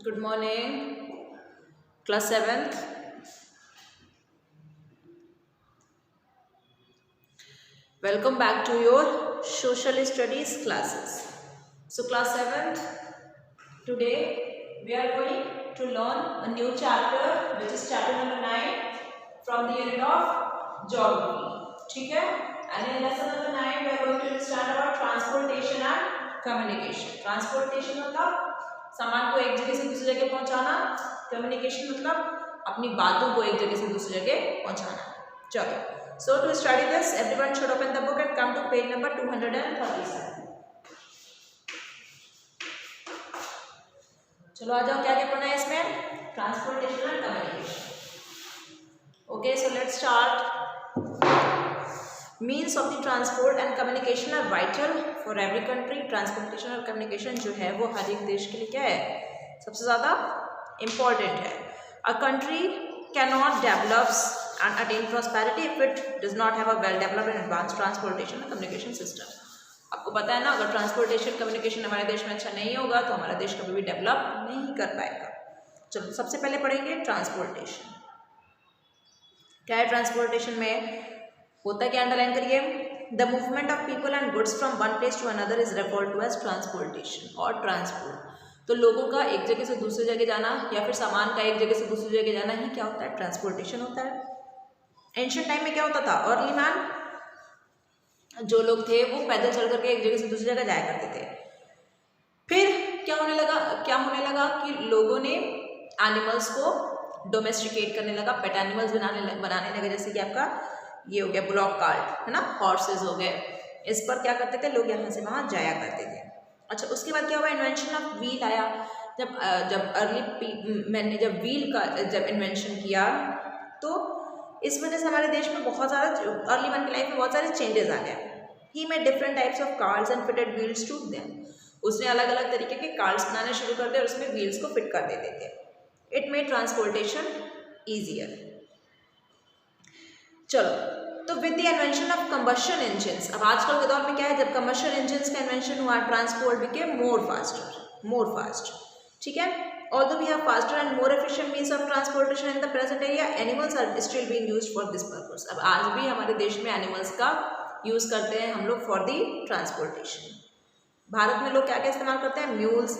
Good morning, class 7th. Welcome back to your social studies classes. So class 7th, today we are going to learn a new chapter which is chapter number 9 from the unit of geography. ठीक है? And in lesson number 9 we are going to understand about transportation and communication. Transportation मतलब सामान को एक जगह से दूसरी जगह पहुंचाना, कम्युनिकेशन मतलब अपनी बातों को एक जगह से दूसरी जगह पहुंचाना. चलो, so to study this, everyone should open the book and come to page number 237. चलो आ जाओ, क्या क्या पढ़ना है इसमें? Transportation and communication. Okay, so let's start. Means of the transport and communication are vital for every country. Transportation और communication जो है वो हर एक देश के लिए क्या है? सबसे ज़्यादा इम्पॉर्टेंट है. A country can not develops and attain prosperity if it does not have a well developed and advanced transportation and communication system. आपको पता है ना, अगर ट्रांसपोर्टेशन कम्युनिकेशन हमारे देश में अच्छा नहीं होगा तो हमारा देश कभी भी डेवलप नहीं कर पाएगा. चलो सबसे पहले पढ़ेंगे ट्रांसपोर्टेशन. क्या है ट्रांसपोर्टेशन में? होता है क्या? अंडरलाइन करिए. The movement of people and goods from one place to another is referred to as transportation और ट्रांसपोर्ट. तो लोगों का एक जगह से दूसरी जगह जाना या फिर सामान का एक जगह से दूसरी जगह जाना ही क्या होता है? ट्रांसपोर्टेशन होता है. एंशिएंट टाइम में क्या होता था? अर्ली मैन जो लोग थे वो पैदल चल करके एक जगह से दूसरी जगह जाया करते थे. फिर क्या होने लगा कि लोगों ने एनिमल्स को डोमेस्टिकेट करने लगा, पेट एनिमल्स बनाने लगे. जैसे कि आपका ये हो गया बुलॉक कार्ट, है ना, हॉर्सेस हो गए. इस पर क्या करते थे लोग? यहाँ से वहाँ जाया करते थे. अच्छा, उसके बाद क्या हुआ? इन्वेंशन ऑफ व्हील आया. जब अर्ली मैन ने जब व्हील का इन्वेंशन किया तो इस वजह से हमारे देश में बहुत सारा अर्ली मैन की लाइफ में बहुत सारे चेंजेस आ गए. He made different types of cars and fitted wheels to them. उसने अलग अलग तरीके के कार्स बनाने शुरू कर दिए और उसमें व्हील्स को फिट कर देते थे. It made transportation easier. चलो, तो with the invention of combustion engines, अब आजकल के दौर में क्या है, जब कंबशन इंजन्स का इन्वेंशन हुआ ट्रांसपोर्ट बिकेम मोर फास्ट. ठीक है. Although we have faster and more efficient means of transportation in the present area, animals are still being used for this purpose. अब आज भी हमारे देश में एनिमल्स का यूज़ करते हैं हम लोग फॉर दी ट्रांसपोर्टेशन. भारत में लोग क्या क्या इस्तेमाल करते हैं? Mules,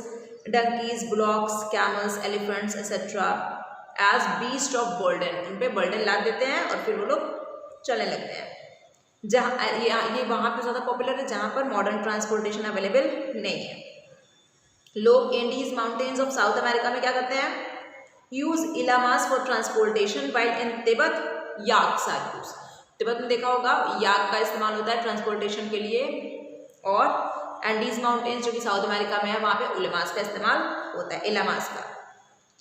donkeys, bullocks, camels, elephants etcetera as beast of burden. उन पर बर्डन लाद देते हैं और फिर वो लोग चलने लगते हैं. जहाँ ये वहाँ पर ज़्यादा पॉपुलर है जहाँ पर मॉडर्न ट्रांसपोर्टेशन अवेलेबल नहीं है. लोग Andes mountains of South America में क्या करते हैं? Use llamas for transportation, while in Tibet yak are use. Tibet में देखा होगा याक का इस्तेमाल होता है ट्रांसपोर्टेशन के लिए. और एंडीज माउंटेन्स जो कि साउथ अमेरिका में है वहाँ पे उलेमास का इस्तेमाल होता है, इलामास का.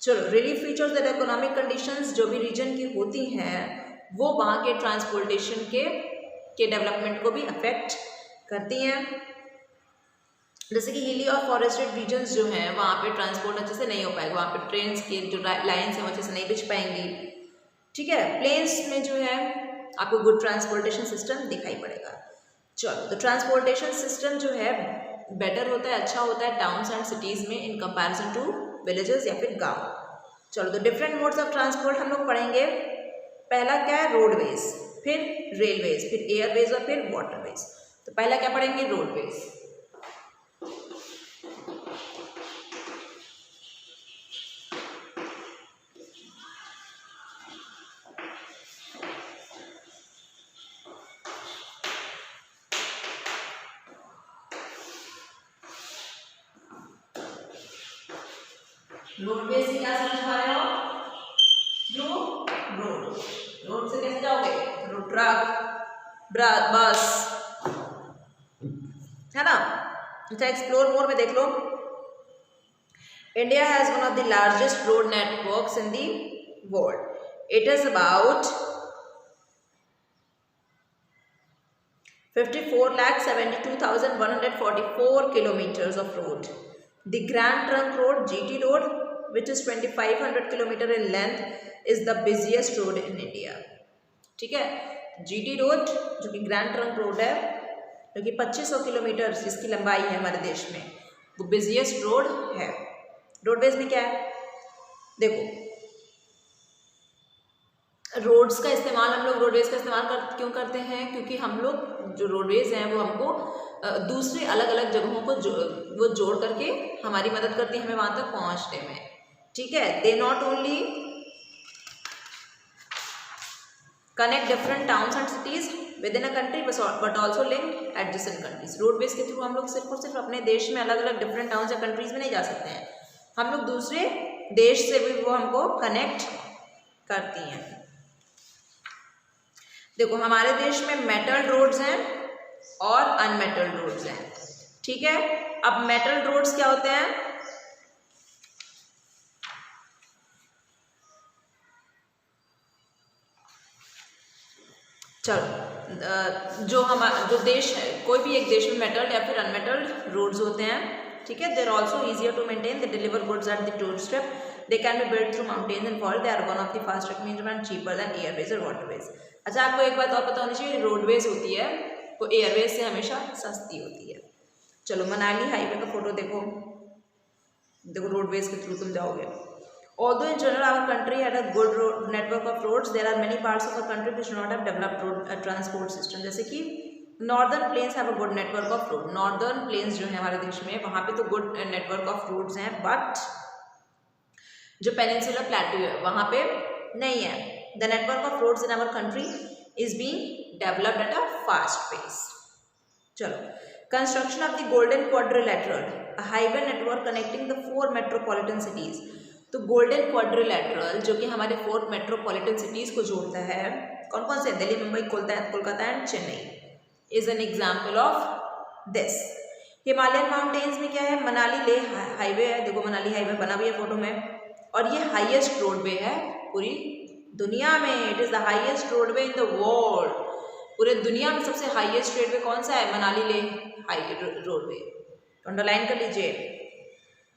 चलो, relief features that economic conditions जो भी रीजन की होती हैं वो वहाँ के ट्रांसपोर्टेशन के डेवलपमेंट को भी अफेक्ट करती हैं. जैसे कि हिली और फॉरेस्टेड रीजन्स जो हैं वहाँ पे ट्रांसपोर्ट अच्छे से नहीं हो पाएगा, वहाँ पे ट्रेन्स की जो लाइन्स हैं वो अच्छे से नहीं बिछ पाएंगी. ठीक है. प्लेन्स में जो है आपको गुड ट्रांसपोर्टेशन सिस्टम दिखाई पड़ेगा. चलो, तो ट्रांसपोर्टेशन सिस्टम जो है बेटर होता है, अच्छा होता है टाउन्स एंड सिटीज़ में इन कंपैरिजन टू विलेजेस या फिर गाँव. चलो, तो डिफरेंट मोड्स ऑफ ट्रांसपोर्ट हम लोग पढ़ेंगे. पहला क्या है? रोडवेज, फिर रेलवेज, फिर एयरवेज और फिर वाटरवेज. तो पहला क्या पढ़ेंगे? रोडवेज. रोडवेज से क्या समझ पा रहे हो? जो रोड से कैसे जाओगे? रोड, ट्रक, बस, है ना. अच्छा, एक्सप्लोर मोर में देख लो. India has one of the largest road networks in the world. It is about 54,72,144 kilometers of road. The Grand Trunk Road, GT Road, which is 2,500 kilometer in length, is the busiest road in India. ठीक है. GT road जो कि grand trunk road है, जो कि 2500 kilometre जिसकी लंबाई है हमारे देश में, वो बिजिएस्ट रोड है. रोडवेज में क्या है? देखो रोड्स का इस्तेमाल हम लोग रोडवेज का इस्तेमाल क्यों करते हैं, क्योंकि हम लोग जो रोडवेज हैं वो हमको दूसरे अलग अलग जगहों को वो जोड़ करके हमारी मदद करती है हमें वहाँ तक पहुँचने में, ठीक है। They not only connect different towns and cities with in a country but also link adjacent countries. Roadways के थ्रू हम लोग सिर्फ और सिर्फ अपने देश में अलग अलग डिफरेंट टाउन्स या कंट्रीज में नहीं जा सकते हैं, हम लोग दूसरे देश से भी वो हमको कनेक्ट करती हैं। देखो हमारे देश में मेटल रोड्स हैं और अनमेटल रोड्स हैं, ठीक है। अब मेटल रोड्स क्या होते हैं, चलो जो देश है, कोई भी एक देश में मेटल या फिर अनमेटल रोड्स होते हैं, ठीक है। They are also easier to maintain, they deliver goods at the doorstep, they can be build through mountains and forest, they are one of the fastest means and cheaper than airways और waterways. अच्छा आपको एक बात और पता होनी चाहिए, roadways होती है वो एयरवेज से हमेशा सस्ती होती है। चलो मनाली हाईवे का फोटो देखो, देखो रोडवेज के थ्रू तुम जाओगे। Although in general our country had a good network of roads, there are many parts of the country which do not have developed road transport system। जैसे कि northern plains have a good network of road, northern plains जो है हमारे देश में वहाँ पे तो गुड नेटवर्क ऑफ रोड्स हैं, बट जो पेनिनसुलर प्लेटू है वहाँ पे नहीं है। The network of roads in our country is being developed at a fast pace. चलो construction of the golden quadrilateral, a highway network connecting the 4 metropolitan cities. तो golden quadrilateral जो कि हमारे 4 मेट्रोपॉलिटन सिटीज को जोड़ता है, कौन कौन से, Delhi, Mumbai, Kolkata and Chennai, is an example of this. Himalayan mountains में क्या है, मनाली लेह हाईवे है, देखो मनाली हाईवे बना हुआ है फोटो में, और ये हाईएस्ट रोडवे है पूरी दुनिया में। It is the highest roadway in the world, पूरे दुनिया में सबसे हाईएस्ट रोडवे कौन सा है, Manali Leh highway roadway, underline कर लीजिए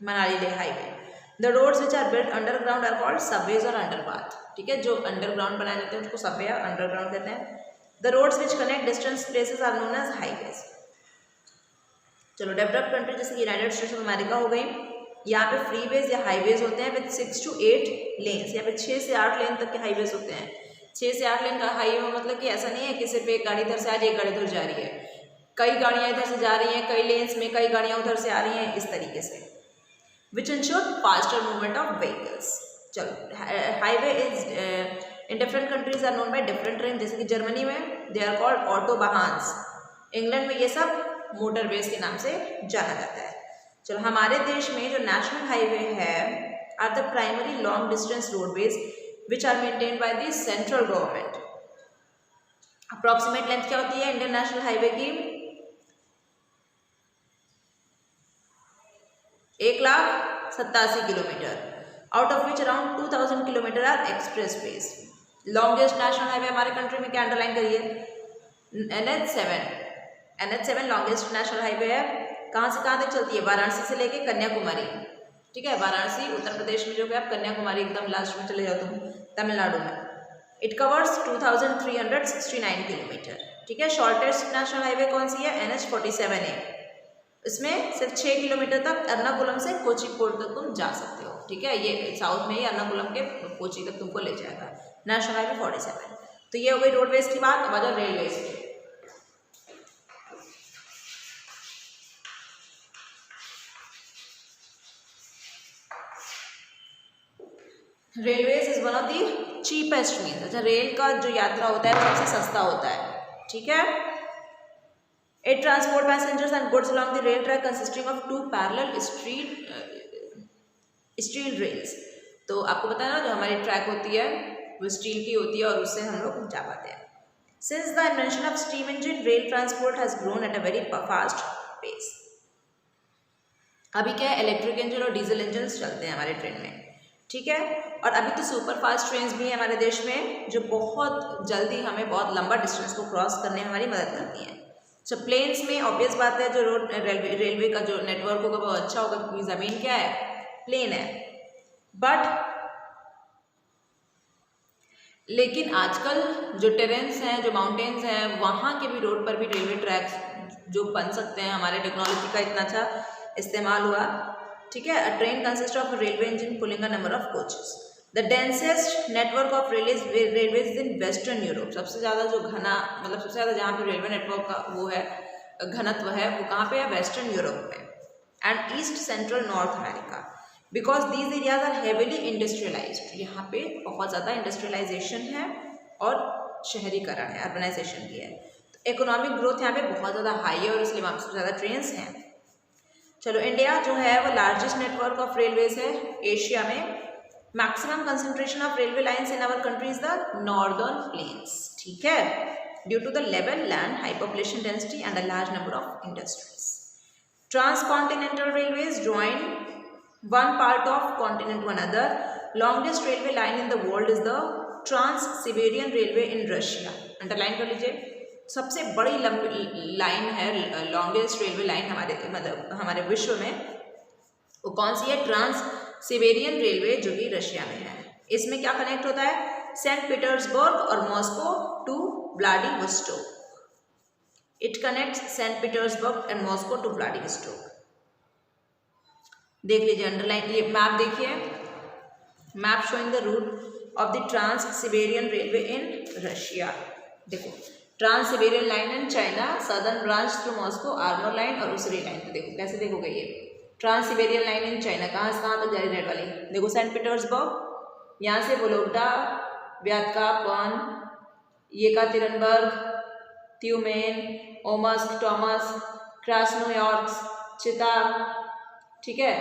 Manali Leh highway. The roads which are built underground are called subways और अंडरपाथ, ठीक है। जो अंडरग्राउंड बनाए जाते हैं उसको सबवे या अंडरग्राउंड कहते हैं। The roads which connect distance places are known as highways. चलो डेवलप्ड कंट्री जैसे यूनाइटेड स्टेट्स ऑफ अमेरिका हो गई, यहाँ पे फ्रीवेज या हाईवेज होते हैं विद 6 to 8 लेन्स, यहाँ पे 6 से 8 लेन तक के हाईवेज होते हैं। 6 से 8 लेन का हाईवे मतलब कि ऐसा नहीं है कि सिर्फ एक गाड़ी इधर से आ रही है, एक गाड़ी उधर जा रही है, कई गाड़ियाँ इधर से जा रही हैं, कई लेन्स में कई गाड़ियाँ उधर से आ रही हैं, इस तरीके से, which ensure faster movement of vehicles. चलो highway is in different countries are known by different train, जैसे कि जर्मनी में they are called autobahns, England में ये सब मोटरवेज के नाम से जाना जाता है। चलो हमारे देश में जो नेशनल हाईवे है are the primary long distance roadways which are maintained by the central government. Approximate length क्या होती है इंडियन नेशनल हाईवे की, 1,87,000 kilometre, out of which around 2,000 kilometre are expressways. Longest national highway हमारे country में क्या underline करिए, NH7 longest national highway है। कहाँ से कहाँ तक चलती है, वाराणसी से लेके कन्याकुमारी, ठीक है। वाराणसी उत्तर प्रदेश में जो है, आप कन्याकुमारी एकदम लास्ट में चले जाओ तुम तमिलनाडु में। इट कवर्स 2,369 किलोमीटर, ठीक है। शॉर्टेस्ट नेशनल हाईवे कौन सी है, NH47 है, इसमें सिर्फ 6 किलोमीटर तक एर्नाकुलम से कोची पोर्ट तक तुम जा सकते हो, ठीक है। ये साउथ में ही एर्नाकुलम के कोची तक तुमको ले जाएगा, नेशनल हाईवे 47। तो ये हो गई रोडवेज की बात। अब आ जाओ रेलवेज की। Railways is one of the cheapest means. अच्छा रेल का जो यात्रा होता है सबसे सस्ता होता है, ठीक है। It transport passengers and goods along the rail track consisting of 2 parallel steel rails. तो आपको पता है ना जो हमारी ट्रैक होती है वो स्टील की होती है और उससे हम लोग जा पाते हैं। Since the invention of steam engine rail transport has grown at a very fast pace. अभी क्या है, इलेक्ट्रिक इंजन और डीजल इंजन चलते हैं हमारे ट्रेन में, ठीक है। और अभी तो सुपर फास्ट ट्रेन्स भी हैं हमारे देश में जो बहुत जल्दी हमें बहुत लंबा डिस्टेंस को क्रॉस करने में हमारी मदद करती हैं। सो प्लेन्स में ऑब्वियस बात है जो रोड रेलवे का जो नेटवर्क होगा वो अच्छा होगा क्योंकि ज़मीन क्या है, प्लेन है। बट लेकिन आजकल जो टेरेन्स हैं, जो माउंटेन्स हैं, वहाँ के भी रोड पर भी रेलवे ट्रैक्स जो बन सकते हैं, हमारे टेक्नोलॉजी का इतना अच्छा इस्तेमाल हुआ ठीक है, अ train consist of railway engine pulling a number of coaches. The densest network of railways in western Europe, सबसे ज़्यादा जो घना मतलब सबसे ज़्यादा जहाँ पे रेलवे नेटवर्क का वो है घनत्व है वो कहाँ पे है, वेस्टर्न यूरोप में and east central north America, because these areas are heavily industrialised, यहाँ पे बहुत ज़्यादा इंडस्ट्रियलाइजेशन है और शहरीकरण है, अर्बनाइजेशन की है, तो इकोनॉमिक ग्रोथ यहाँ पे बहुत ज़्यादा हाई है और इसलिए वहाँ सबसे ज़्यादा ट्रेन्स हैं। चलो इंडिया जो है वो लार्जेस्ट नेटवर्क ऑफ रेलवेज है एशिया में। Maximum concentration of railway lines in our country is the northern plains, ठीक है, due to the level land, high population density and a large number of industries. Transcontinental railways join one part of continent to another. Longest railway line in the world is the Trans-Siberian Railway in Russia. Underline कर लीजिए, सबसे बड़ी लंबी line है, longest railway line हमारे मतलब हमारे विश्व में, वो कौन सी है, ट्रांस सिबेरियन रेलवे, जो कि रशिया में है। इसमें क्या कनेक्ट होता है, सेंट पीटर्सबर्ग और Moscow to Vladivostok. It connects Saint Petersburg and Moscow to Vladivostok. देख लीजिए अंडरलाइन, ये मैप देखिए, map showing the route of the trans Siberian railway in Russia. देखो trans Siberian line in China, southern branch through Moscow, Amur line और दूसरी line पे देखो कैसे देखोगे ये trans Siberian line in China कहाँ से कहाँ तक जा रही रेड वाली, देखो सेंट पीटर्सबर्ग, यहाँ से वोलोटा, व्यात्का, पॉन, येकातेरिनबर्ग, त्यूमेन, ओमस्क, टॉमस, क्रास्नोयार्स्क, चिताग, ठीक है,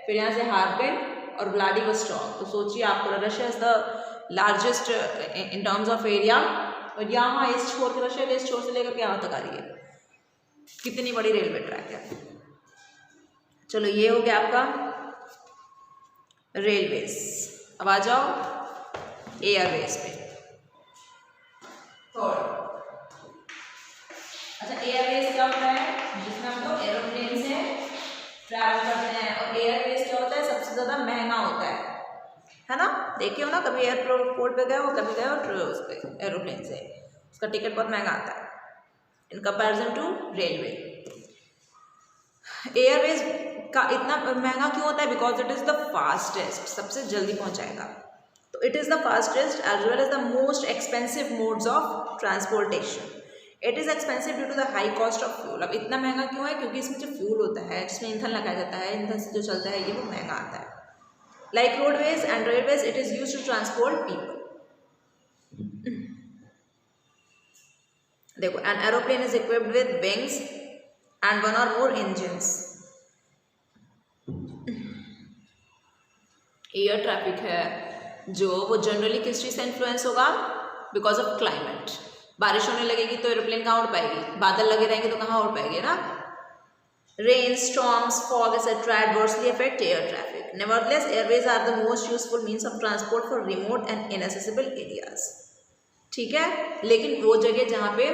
फिर यहाँ से हार्बिन और व्लादिवोस्टॉक। तो सोचिए आपको Russia is the largest in terms of area, और यहाँ इस छोर के रशिया के इस छोर से लेकर के यहाँ तक आ रही है, कितनी बड़ी रेलवे ट्रैक है। चलो ये हो गया आपका रेलवेज। अब आ जाओ एयरवेज पे। अच्छा एयरवेज क्या होता है, जिसमें हम लोग एरोप्लेन से ट्रैवल करते हैं, और एयरवेज क्या होता है, सबसे ज़्यादा महंगा होता है ना, देखिए हो ना, कभी एयरपोर्ट पे गए हो, कभी गए हो उस पर एरोप्लेन से, उसका टिकट बहुत महंगा आता है in comparison to railway. Airways का इतना महंगा क्यों होता है, because it is the fastest, सबसे जल्दी पहुंचाएगा, तो it is the fastest as well as the most expensive modes of transportation. It is expensive due to the high cost of fuel. अब इतना महंगा क्यों है, क्योंकि इसमें जो फ्यूल होता है, जिसमें ईंधन लगाया जाता है, ईंधन से जो चलता है, ये वो महंगा आता है। Like roadways and railways it is used to transport people. देखो an aeroplane is equipped with wings and one or more engines. Air traffic है जो वो जनरली किस चीज़ से इन्फ्लुएंस होगा, बिकॉज ऑफ क्लाइमेट। बारिश होने लगेगी तो एरोप्लेन कहाँ उड़ पाएगी, बादल लगे रहेंगे तो कहाँ उड़ पाएगी ना। Rain, storms, fog etcetera adversely affect air traffic. Nevertheless airways are the most useful means of transport for remote and inaccessible areas. ठीक है, लेकिन वो जगह जहाँ पे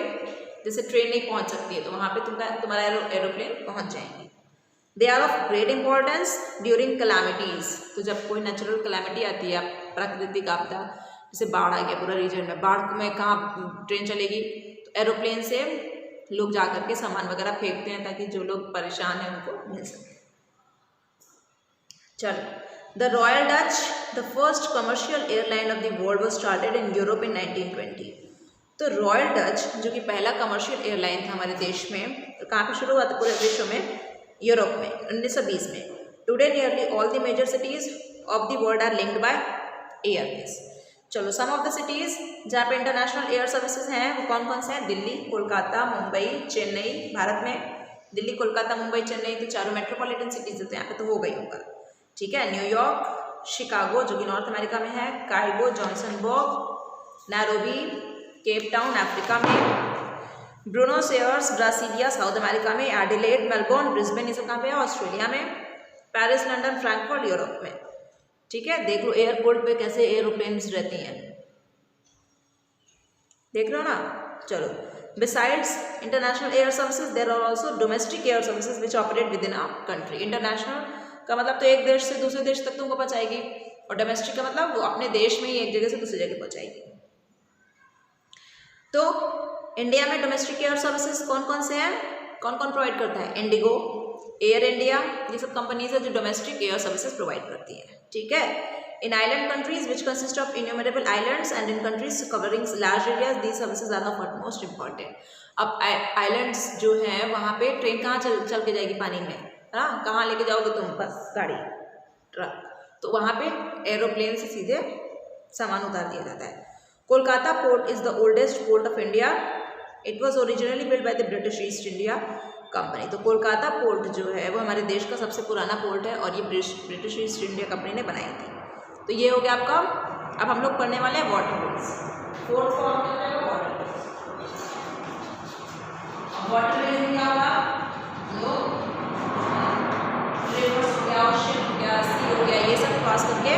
जैसे ट्रेन नहीं पहुँच सकती है, तो वहाँ पे तुम्हारा एरोप्लेन पहुँच जाएंगे। They are of great importance during calamities. तो जब कोई नेचुरल कैलामिटी आती है, प्राकृतिक आपदा, जैसे बाढ़ आ गया पूरा रीजन में, बाढ़ में कहाँ ट्रेन चलेगी, तो एरोप्लेन से लोग जा करके सामान वगैरह फेंकते हैं ताकि जो लोग परेशान हैं उनको मिल सके। चलो the royal Dutch, the first commercial airline of the world was started in Europe in 1920। तो रॉयल डच जो कि पहला कमर्शियल एयरलाइन था हमारे देश में, तो कहाँ पे शुरू हुआ था, पूरे विश्व में, यूरोप में 1920 में। Today nearly all the major cities of the world are linked by airways. चलो सम ऑफ द सिटीज़ जहाँ पे इंटरनेशनल एयर सर्विसेज हैं वो कौन कौन से हैं, दिल्ली, कोलकाता, मुंबई, चेन्नई। भारत में दिल्ली, कोलकाता, मुंबई, चेन्नई तो चारों मेट्रोपॉलिटन सिटीज़ होते हैं, यहाँ पे तो हो गई होगा। ठीक है, न्यूयॉर्क, शिकागो जो कि नॉर्थ अमेरिका में है, Cairo, Johannesburg, Nairobi, Cape Town Africa में, Buenos Aires Brasilia South America में, एडिलेड, मेलबोर्न, ब्रिस्बेन ये सब कहाँ पे है, ऑस्ट्रेलिया में, पेरिस, लंदन, फ्रैंकफर्ट यूरोप में। ठीक है, देख लो एयरपोर्ट पे कैसे एरोप्लेन्स रहती हैं, देख रहे हो ना। चलो besides international air services there are also domestic air services which operate with in our country. International का मतलब तो एक देश से दूसरे देश तक तुमको पहुंचाएगी, और डोमेस्टिक का मतलब वो अपने देश में ही एक जगह से दूसरी जगह पहुंचाएगी। तो इंडिया में डोमेस्टिक एयर सर्विसेज कौन कौन से हैं, कौन कौन प्रोवाइड करता है, इंडिगो, एयर इंडिया, ये सब कंपनीज है जो डोमेस्टिक एयर सर्विसेज प्रोवाइड करती हैं, ठीक है। In island countries which consist of innumerable islands and in countries covering large areas these services are the most important. अब आइलैंड्स जो हैं वहाँ पे ट्रेन कहाँ चल के जाएगी, पानी में, है ना, कहाँ लेके जाओगे तुम, बस गाड़ी, ट्रक, तो वहाँ पे एरोप्लेन से सीधे सामान उतार दिया जाता है। Kolkata port is the oldest port of India, it was originally build by the British east India company. तो कोलकाता पोर्ट जो है वो हमारे देश का सबसे पुराना पोर्ट है और ये ब्रिटिश ईस्ट इंडिया कंपनी ने बनाई थी। तो ये हो गया आपका। अब हम लोग पढ़ने वाले हैं वाटरवेज। फोर्थ फॉर्म क्या है, वाटरवेज। वाटरवेज में क्या होगा, जो रिवर्स हो गया, ओशन हो गया, सी हो गया, ये सब क्रॉस करके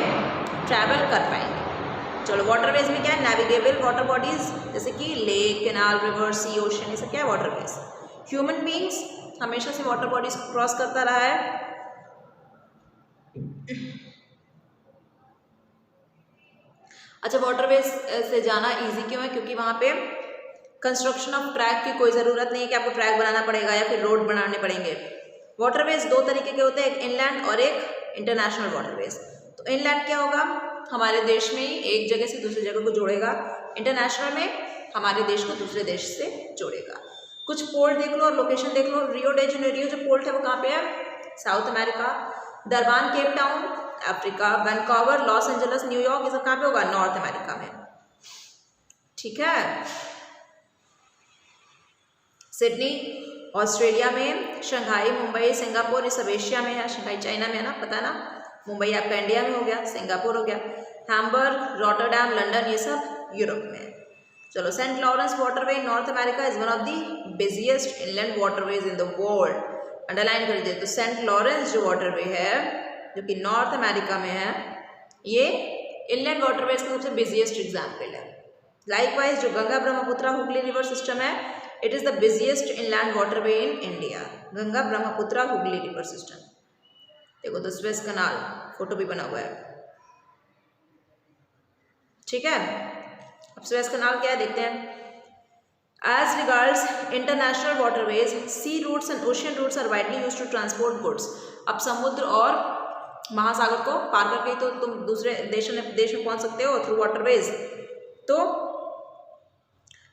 ट्रैवल कर पाएंगे। चलो वाटरवेज में क्या है, नेविगेबल वाटर बॉडीज जैसे कि लेक, कैनाल, रिवर, सी, ओशन, ये सब क्या है वाटरवेज। ह्यूमन बींग्स हमेशा से वाटर बॉडीज को क्रॉस करता रहा है। अच्छा, वाटरवेज से जाना इजी क्यों है, क्योंकि वहाँ पे कंस्ट्रक्शन ऑफ ट्रैक की कोई ज़रूरत नहीं है कि आपको ट्रैक बनाना पड़ेगा या फिर रोड बनाने पड़ेंगे। वाटरवेज दो तरीके के होते हैं, एक इनलैंड और एक इंटरनेशनल वाटरवेज। तो इनलैंड क्या होगा, हमारे देश में ही एक जगह से दूसरी जगह को जोड़ेगा। इंटरनेशनल में हमारे देश को दूसरे देश से जोड़ेगा। कुछ पोर्ट देख लो और लोकेशन देख लो। रियो डे जेनेरियो जो पोर्ट है वो कहाँ पे है, South America. Durban, Cape Town, Africa. Vancouver, Los Angeles, New York, ये सब कहाँ पे होगा, नॉर्थ अमेरिका में, ठीक है। सिडनी ऑस्ट्रेलिया में। शंघाई, मुंबई, सिंगापुर, ये सब एशिया में है। शंघाई चाइना में है ना, पता ना। मुंबई आपका इंडिया में हो गया, सिंगापुर हो गया। हैम्बर्ग, रॉटरडैम, लंदन, ये सब यूरोप में। चलो, Saint Lawrence waterway in north America is one of the busiest inland waterways in the world. Underline कर दीजिए। तो सेंट लॉरेंस जो वाटरवे है जो कि नॉर्थ अमेरिका में है, ये इनलैंड वाटरवेज का सबसे बिजिएस्ट एग्जाम्पल है। लाइकवाइज जो गंगा ब्रह्मपुत्र हुगली रिवर सिस्टम है, it is the busiest inland waterway in India. Ganga Brahmaputra Hooghly river system. देखो तो स्वेज कनाल फोटो भी बना हुआ है, ठीक है। अब स्वेज कनाल क्या है देखते हैं। As regards international waterways, sea routes and ocean routes are widely used to transport goods. अब समुद्र और महासागर को पार करके तो तुम दूसरे देश में पहुंच सकते हो थ्रू वाटरवेज। तो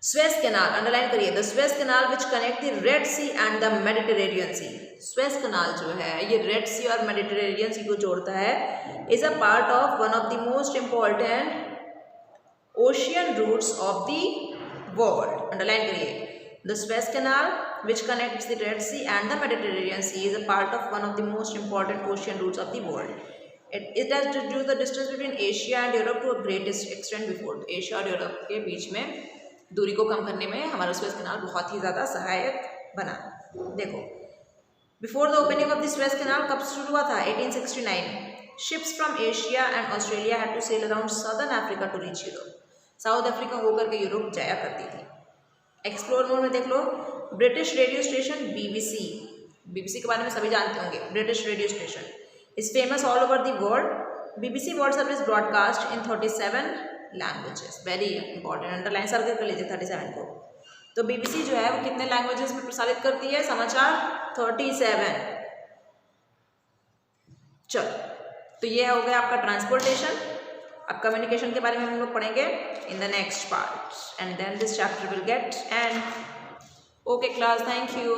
स्वेज कैनाल अंडरलाइन करिए। The Suez canal which connect the Red Sea and the Mediterranean Sea. Suez canal जो है ये रेड सी और मेडिटेरेनियन सी को जोड़ता है। Is a part of one of the most important ocean routes of the world. Underline करिए। The Suez Canal, which connects the Red Sea and the Mediterranean Sea, is a part of one of the most important ocean routes of the world. It has reduced the distance between Asia and Europe to a greatest extent before. Asia और Europe के बीच में दूरी को कम करने में हमारा Suez Canal बहुत ही ज़्यादा सहायक बना। देखो, Before the opening of the Suez Canal कब शुरू हुआ था? 1869. Ships from Asia and Australia had to sail around southern Africa to reach Europe. South Africa होकर के यूरोप जाया करती थी। एक्सप्लोर मोड में देख लो। British radio station BBC, BBC के बारे में सभी जानते होंगे। British radio station is famous all over the world. BBC world service broadcast in 37 languages. Very important, underline circle कर लीजिए 37 को। तो बीबीसी जो है वो कितने लैंग्वेजेस में प्रसारित करती है समाचार? 37। चलो, तो ये हो गया आपका ट्रांसपोर्टेशन। अब कम्युनिकेशन के बारे में हम लोग पढ़ेंगे in the next part and then this chapter will get end okay class, thank you.